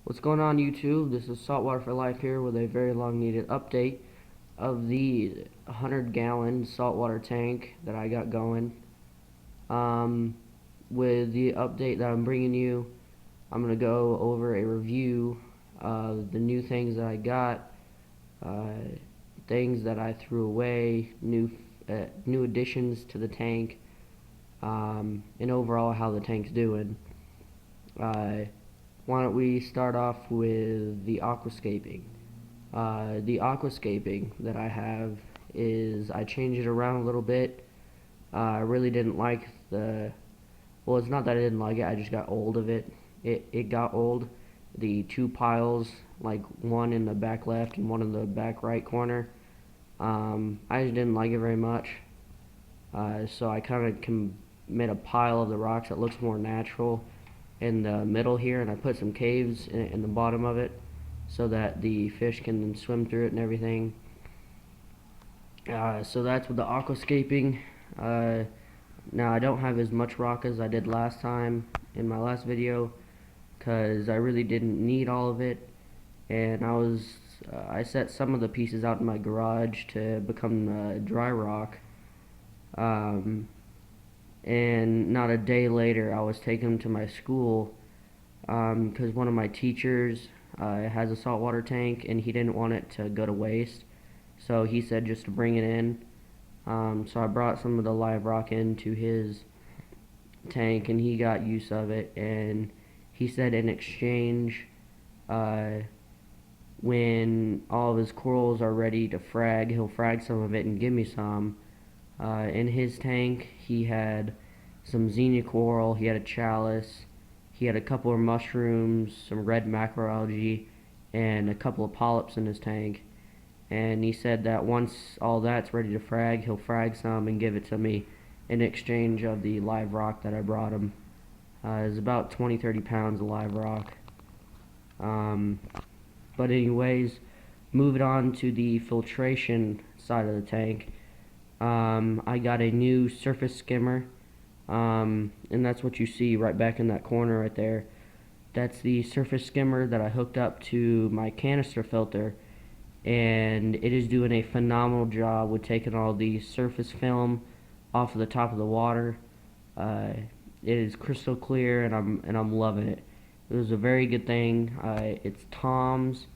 What's going on, YouTube? This is Saltwater for Life here with a very long needed update of the 100-gallon saltwater tank that I got going. With the update that I'm bringing you, I'm going to go over a review of the new things that I got, things that I threw away, new additions to the tank, and overall how the tank's doing. Why don't we start off with the aquascaping? The aquascaping that I have is I changed it around a little bit. I really didn't like well, it's not that I didn't like it, I just got old of it. It got old. The two piles, like one in the back left and one in the back right corner, I just didn't like it very much. So I kind of made a pile of the rocks that looks more natural in the middle here, and I put some caves in the bottom of it so that the fish can swim through it and everything. So that's with the aquascaping. Now I don't have as much rock as I did last time in my last video because I really didn't need all of it, and I set some of the pieces out in my garage to become dry rock. And not a day later I was taking them to my school because one of my teachers has a saltwater tank and he didn't want it to go to waste, so he said just to bring it in. So I brought some of the live rock into his tank and he got use of it, and he said in exchange, when all of his corals are ready to frag, he'll frag some of it and give me some. In his tank he had some xenia coral, he had a chalice, he had a couple of mushrooms, some red macroalgae, and a couple of polyps in his tank. And he said that once all that's ready to frag, he'll frag some and give it to me in exchange of the live rock that I brought him. It's about 20-30 pounds of live rock. But anyways, moving on to the filtration side of the tank. I got a new surface skimmer, and that's what you see right back in that corner right there. That's the surface skimmer that I hooked up to my canister filter, and it is doing a phenomenal job with taking all the surface film off of the top of the water. It is crystal clear, and I'm loving it. It was a very good thing. It's Tom's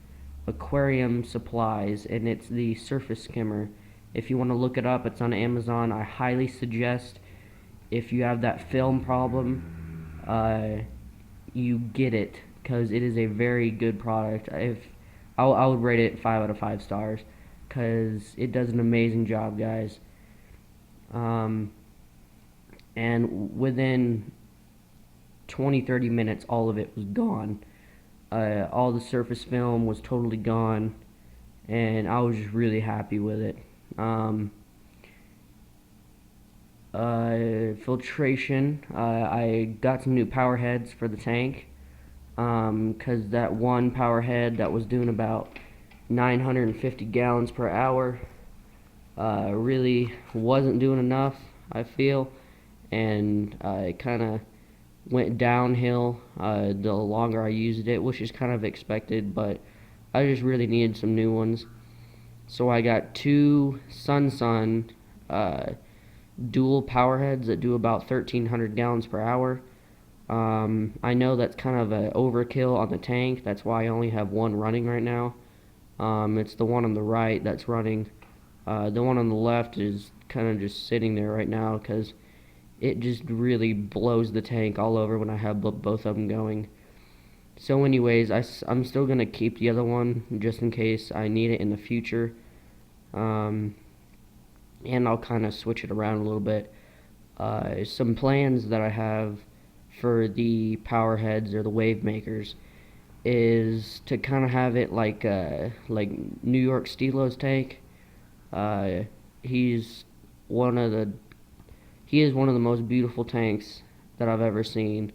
Aquarium Supplies, and it's the surface skimmer. If you want to look it up, it's on Amazon. I highly suggest, if you have that film problem, you get it, because it is a very good product. I would rate it 5 out of 5 stars, because it does an amazing job, guys. And within 20-30 minutes, all of it was gone. All the surface film was totally gone, and I was just really happy with it. Filtration, I got some new power heads for the tank, because that one power head that was doing about 950 gallons per hour really wasn't doing enough, I feel, and it kind of went downhill the longer I used it, which is kind of expected, but I just really needed some new ones. So I got two Sun dual power heads that do about 1,300 gallons per hour. I know that's kind of an overkill on the tank. That's why I only have one running right now. It's the one on the right that's running. The one on the left is kind of just sitting there right now because it just really blows the tank all over when I have both of them going. So anyways, I'm still going to keep the other one just in case I need it in the future. And I'll kind of switch it around a little bit. Some plans that I have for the power heads or the wave makers is to kind of have it like New York Stilo's tank. He is one of the most beautiful tanks that I've ever seen,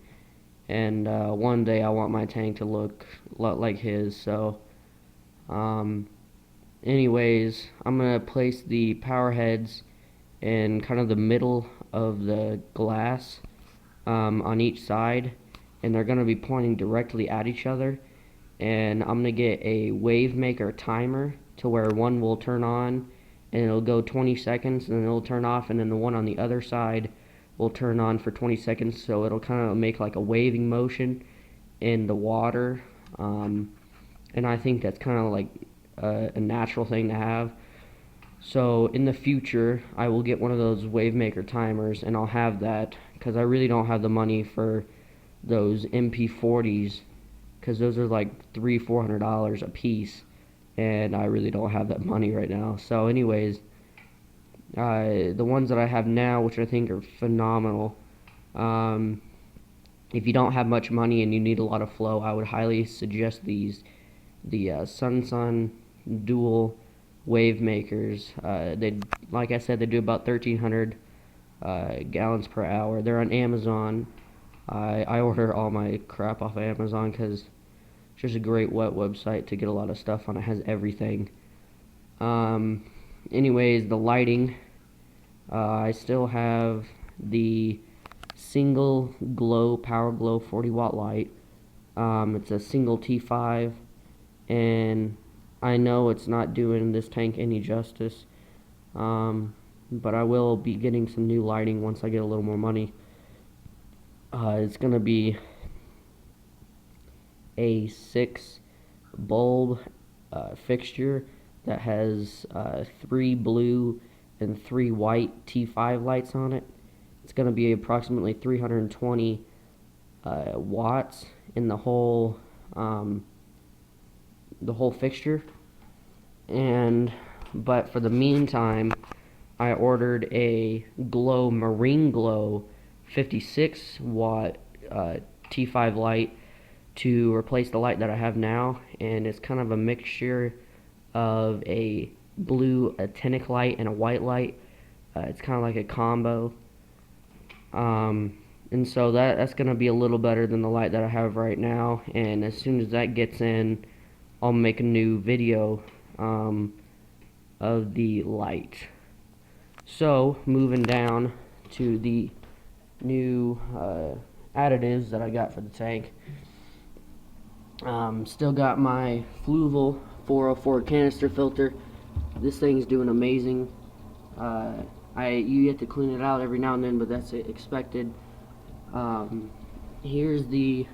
and one day I want my tank to look a lot like his. So anyways, I'm gonna place the power heads in kind of the middle of the glass on each side, and they're gonna be pointing directly at each other, and I'm gonna get a wave maker timer to where one will turn on and it'll go 20 seconds and then it'll turn off, and then the one on the other side will turn on for 20 seconds, so it'll kind of make like a waving motion in the water. And I think that's kind of like a natural thing to have. So in the future, I will get one of those wave maker timers, and I'll have that because I really don't have the money for those MP40s, because those are like $300-400 a piece, and I really don't have that money right now. So anyways, the ones that I have now, which I think are phenomenal, if you don't have much money and you need a lot of flow, I would highly suggest these, the Sun dual wave makers. They, like I said, they do about 1,300 gallons per hour. They're on Amazon. I order all my crap off of Amazon because it's just a great wet website to get a lot of stuff on. It has everything. Anyways, the lighting, I still have the single glow, power glow 40-watt light. It's a single T5, and I know it's not doing this tank any justice, but I will be getting some new lighting once I get a little more money. It's going to be a 6 bulb fixture that has 3 blue and 3 white T5 lights on it. It's going to be approximately 320 watts in the whole fixture. But for the meantime, I ordered a Marine Glow 56 watt T5 light to replace the light that I have now, and it's kind of a mixture of a blue actinic light and a white light. It's kind of like a combo, and so that's going to be a little better than the light that I have right now. And as soon as that gets in, I'll make a new video of the light. So moving down to the new additives that I got for the tank. Still got my Fluval 404 canister filter. This thing's doing amazing. You have to clean it out every now and then, but that's expected. Here's the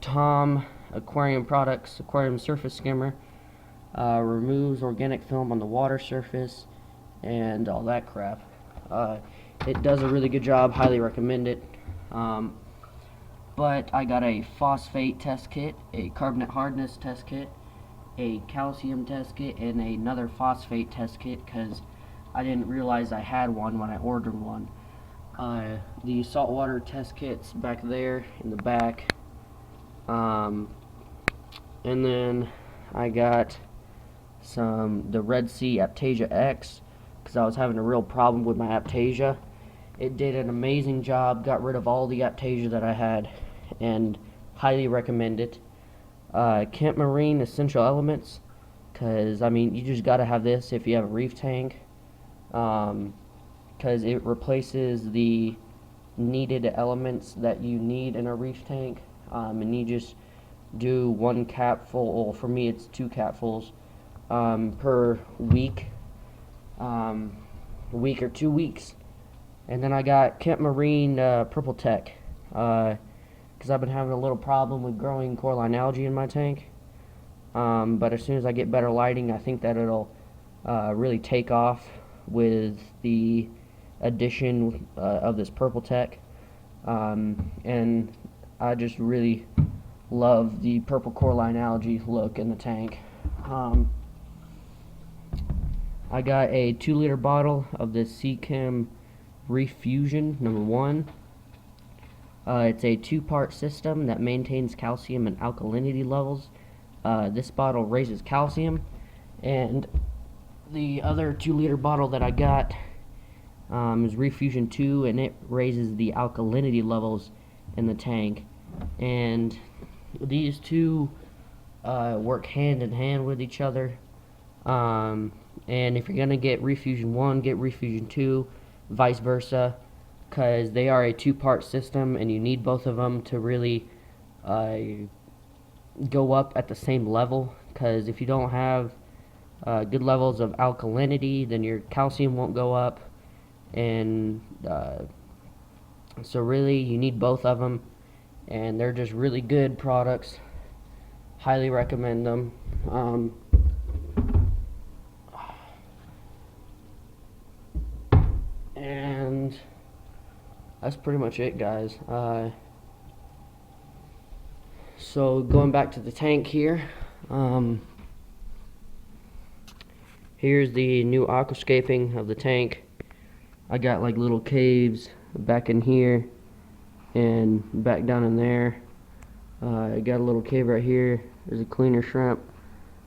Tom Aquarium Products Aquarium Surface Skimmer. Removes organic film on the water surface and all that crap. It does a really good job. Highly recommend it. But I got a phosphate test kit, a carbonate hardness test kit, a calcium test kit, and another phosphate test kit because I didn't realize I had one when I ordered one. The saltwater test kit's back there in the back. And then I got the Red Sea Aptasia X because I was having a real problem with my Aptasia. It did an amazing job, got rid of all the Aptasia that I had, and highly recommend it. Kent Marine Essential Elements, because I mean you just gotta have this if you have a reef tank, because it replaces the needed elements that you need in a reef tank, and you just do 1 capful, or for me it's 2 capfuls per week, week or 2 weeks. And then I got Kent Marine Purple Tech, because I've been having a little problem with growing coralline algae in my tank. But as soon as I get better lighting, I think that it'll really take off with the addition of this Purple Tech. And I just really love the purple coralline algae look in the tank. I got a 2-liter bottle of the Seachem Reef Fusion #1. It's a 2-part system that maintains calcium and alkalinity levels. This bottle raises calcium, and the other 2-liter bottle that I got is Reef Fusion 2, and it raises the alkalinity levels in the tank. And these two work hand in hand with each other. And if you're gonna get Reef Fusion 1, get Reef Fusion 2, vice versa, because they are a 2-part system and you need both of them to really go up at the same level, because if you don't have good levels of alkalinity, then your calcium won't go up, and so really you need both of them, and they're just really good products. Highly recommend them. And that's pretty much it, guys. So going back to the tank here, here's the new aquascaping of the tank. I got like little caves back in here and back down in there. I got a little cave right here. There's a cleaner shrimp.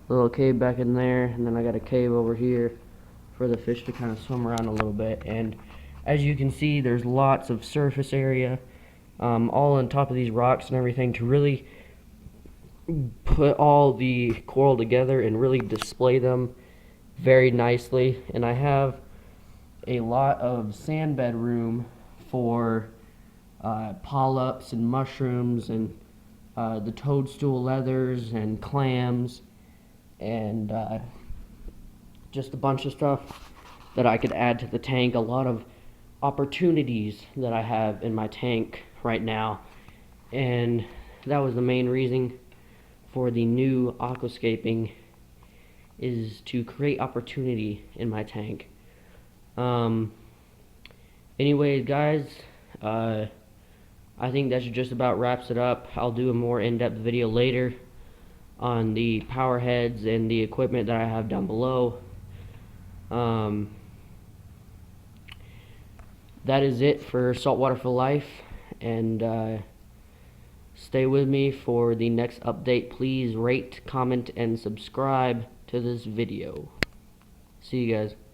A little cave back in there, and then I got a cave over here for the fish to kind of swim around a little bit. And as you can see, there's lots of surface area, all on top of these rocks and everything, to really put all the coral together and really display them very nicely. And I have a lot of sand bed room for polyps and mushrooms and the toadstool leathers and clams and just a bunch of stuff that I could add to the tank. A lot of opportunities that I have in my tank right now, and that was the main reason for the new aquascaping, is to create opportunity in my tank. Anyways, guys, I think that just about wraps it up. I'll do a more in-depth video later on the power heads and the equipment that I have down below. That is it for Saltwater for Life, and stay with me for the next update. Please rate, comment, and subscribe to this video. See you guys.